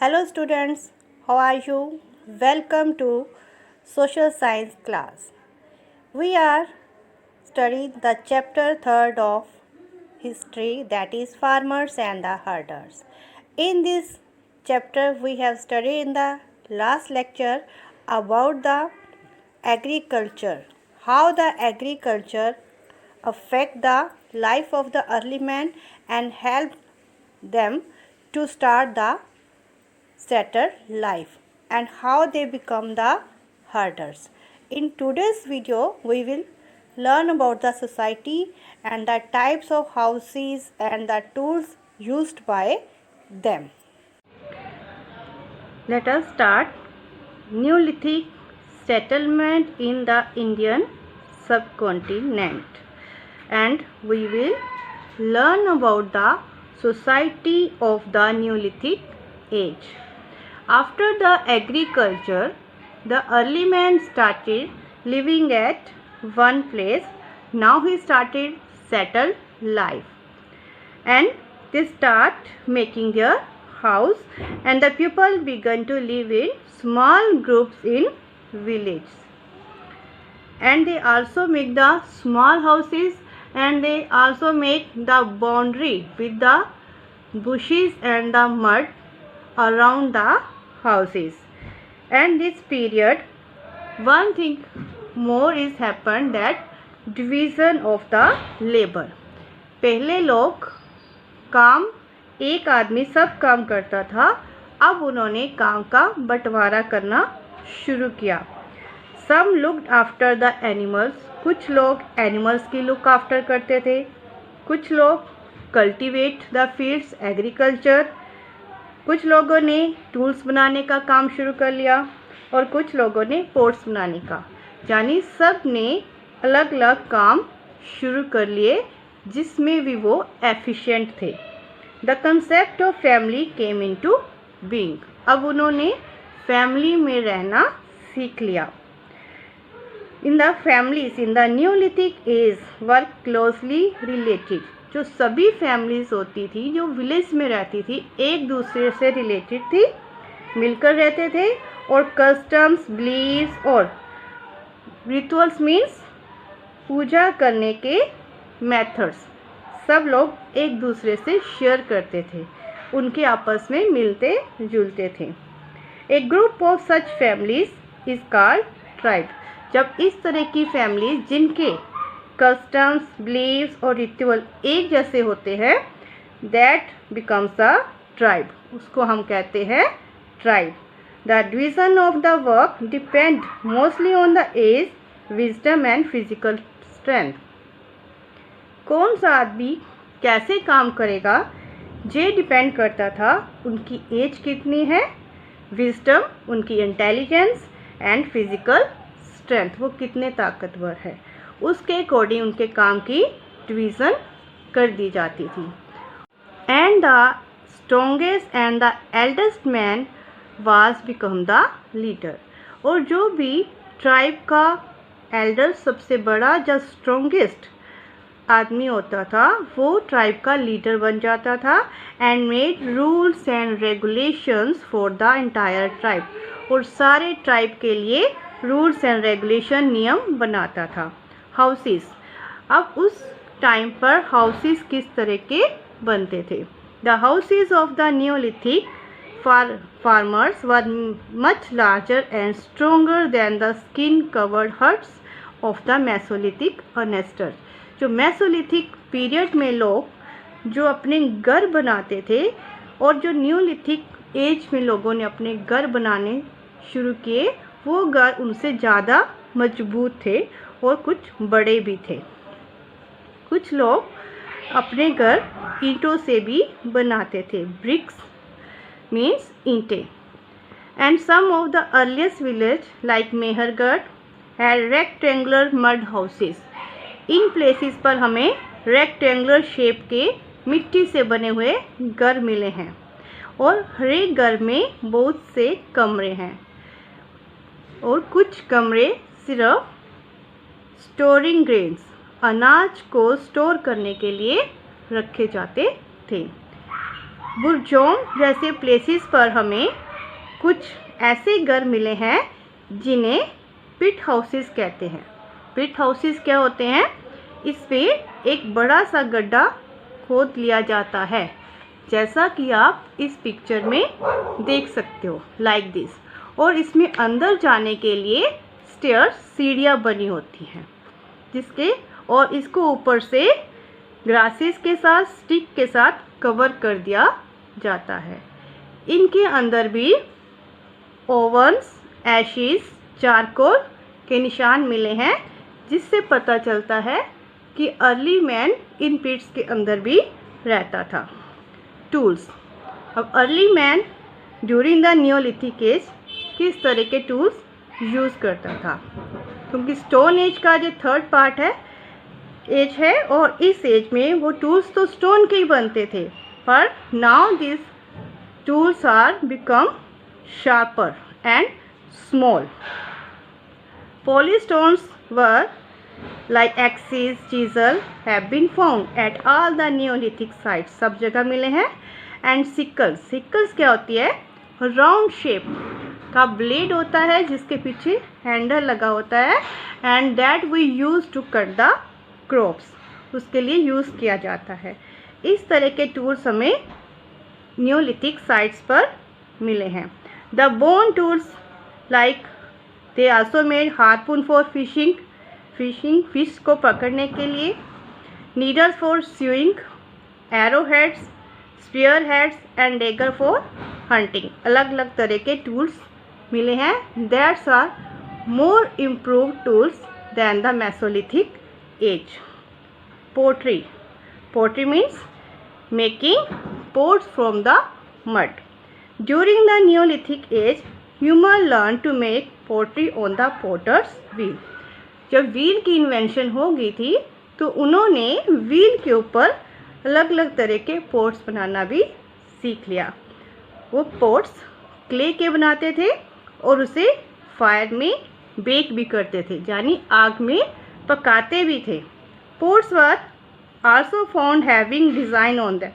Hello students, how are you? Welcome to social science class. We are studying the chapter 3rd of history, that is farmers and the herders. In this chapter we have studied in the last lecture about the agriculture, how the agriculture affect the life of the early man and help them to start the settled life and how they become the herders. In today's video, we will learn about the society and the types of houses and the tools used by them. Let us start. Neolithic settlement in the Indian subcontinent, and we will learn about the society of the Neolithic age. After the agriculture, the early man started living at one place. Now he started settled life, and they start making their house, and the people began to live in small groups in villages. And they also make the small houses, and they also make the boundary with the bushes and the mud around the houses. And this period, one thing more is happened, that division of the labor. पहले लोग काम एक आदमी सब काम करता था, अब उन्होंने काम का बंटवारा करना शुरू किया. Some looked after the animals. कुछ लोग एनिमल्स की लुक आफ्टर करते थे, कुछ लोग कल्टीवेट द फील्ड्स एग्रीकल्चर, कुछ लोगों ने टूल्स बनाने का काम शुरू कर लिया और कुछ लोगों ने पोट्स बनाने का. यानी सब ने अलग अलग काम शुरू कर लिए जिसमें भी वो एफिशिएंट थे. The concept of family came into being. अब उन्होंने फैमिली में रहना सीख लिया. In the families in the neolithic age were closely related. जो सभी फैमिलीज होती थी जो विलेज में रहती थी एक दूसरे से रिलेटेड थी, मिलकर रहते थे, और कस्टम्स, बिलीव्स और रिचुअल्स मीन्स पूजा करने के मेथड्स सब लोग एक दूसरे से शेयर करते थे, उनके आपस में मिलते जुलते थे. A group of such families is called tribe. जब इस तरह की फैमिलीज जिनके कस्टम्स, बिलीव्स और रिचुअल एक जैसे होते हैं, दैट बिकम्स अ ट्राइब. उसको हम कहते हैं tribe. The division of the work depend mostly on the age, wisdom and physical strength. कौन सा आदमी कैसे काम करेगा ये डिपेंड करता था उनकी एज कितनी है, विजडम, उनकी इंटेलिजेंस एंड फिजिकल स्ट्रेंथ, वो कितने ताकतवर है, उसके अकॉर्डिंग उनके काम की डिवीज़न कर दी जाती थी. And the strongest and the eldest man was become the leader. और जो भी ट्राइब का एल्डर, सबसे बड़ा जो स्ट्रॉन्गेस्ट आदमी होता था, वो ट्राइब का लीडर बन जाता था. And made rules and regulations for the entire tribe. और सारे ट्राइब के लिए रूल्स एंड रेगुलेशन, नियम बनाता था. हाउसेस. अब उस टाइम पर हाउसेस किस तरह के बनते थे. The houses of the neolithic farmers were much larger and stronger than the skin covered huts of the mesolithic ancestors. जो मेसोलिथिक पीरियड में लोग जो अपने घर बनाते थे, और जो न्यूलिथिक एज में लोगों ने अपने घर बनाने शुरू किए, वो घर उनसे ज़्यादा मजबूत थे और कुछ बड़े भी थे. कुछ लोग अपने घर ईंटों से भी बनाते थे. ब्रिक्स मीन्स ईंटें. And some of the earliest village like Mehrgarh had rectangular mud houses. In places पर हमें रेक्टेंगुलर शेप के मिट्टी से बने हुए घर मिले हैं, और हर एक घर में बहुत से कमरे हैं, और कुछ कमरे सिर्फ स्टोरिंग ग्रेन्स, अनाज को स्टोर करने के लिए रखे जाते थे. बुरजोंग जैसे प्लेसेस पर हमें कुछ ऐसे घर मिले हैं जिन्हें पिट हाउसेस कहते हैं। पिट हाउसेस क्या होते हैं? इस पे एक बड़ा सा गड्ढा खोद लिया जाता है, जैसा कि आप इस पिक्चर में देख सकते हो, लाइक दिस। और इसमें अंदर जाने के लिए स्टेयर्स, सीढ़ियाँ बनी होती हैं, और इसको ऊपर से ग्रासेस के साथ, स्टिक के साथ कवर कर दिया जाता है। इनके अंदर भी ओवन्स, एशिस, चारकोल के निशान मिले हैं, जिससे पता चलता है कि अर्ली मैन इन पिट्स के अंदर भी रहता था। टूल्स। अब early man during the neolithic age किस तरह के टूल्स यूज़ करता था? क्योंकि स्टोन एज का जो थर्ड पार्ट है, एज है, और इस एज में वो टूल्स तो स्टोन के ही बनते थे, पर now this tools are become sharper and small. Polystones were like axes, chisel have been found at all the Neolithic sites, सब जगह मिले हैं। एंड सिकल्स क्या होती है? राउंड शेप का ब्लेड होता है जिसके पीछे हैंडल लगा होता है, and that we use to cut the crops, उसके लिए यूज़ किया जाता है। इस तरह के टूल्स हमें नियोलिथिक साइट्स पर मिले हैं। The bone tools like they also made harpoon for fishing, fish को पकड़ने के लिए, needles for sewing, arrow heads, spear heads and dagger for hunting. अलग अलग तरह के टूल्स मिले हैं। That's are more improved tools than the mesolithic age. Pottery means making pots from the mud. During the Neolithic age, human learned to make pottery on the potter's wheel. जब wheel की invention हो गई थी तो उन्होंने wheel के ऊपर अलग अलग तरह के पोट्स बनाना भी सीख लिया। वो पोट्स क्ले के बनाते थे और उसे फायर में बेक भी करते थे, यानी आग में पकाते भी थे। Pots were also found having design on them,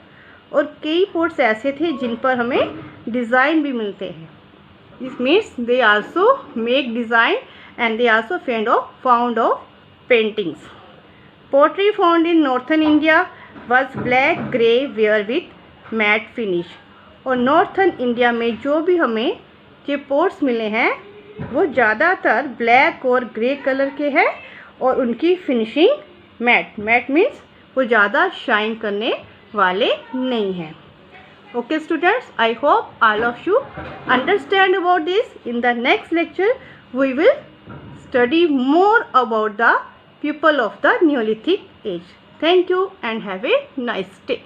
और कई पोट्स ऐसे थे जिन पर हमें डिज़ाइन भी मिलते हैं। This means they also make design and they also found of paintings. Pottery found in northern India was black grey ware with matt finish. और नॉर्थन इंडिया में जो भी हमें ये पोट्स मिले हैं वो ज़्यादातर ब्लैक और ग्रे कलर के हैं, और उनकी फिनिशिंग मैट मीन्स वो ज़्यादा शाइन करने वाले नहीं हैं। Okay students, I hope all of you understand about this. In the next lecture we will study more about the people of the Neolithic age. Thank you and have a nice day.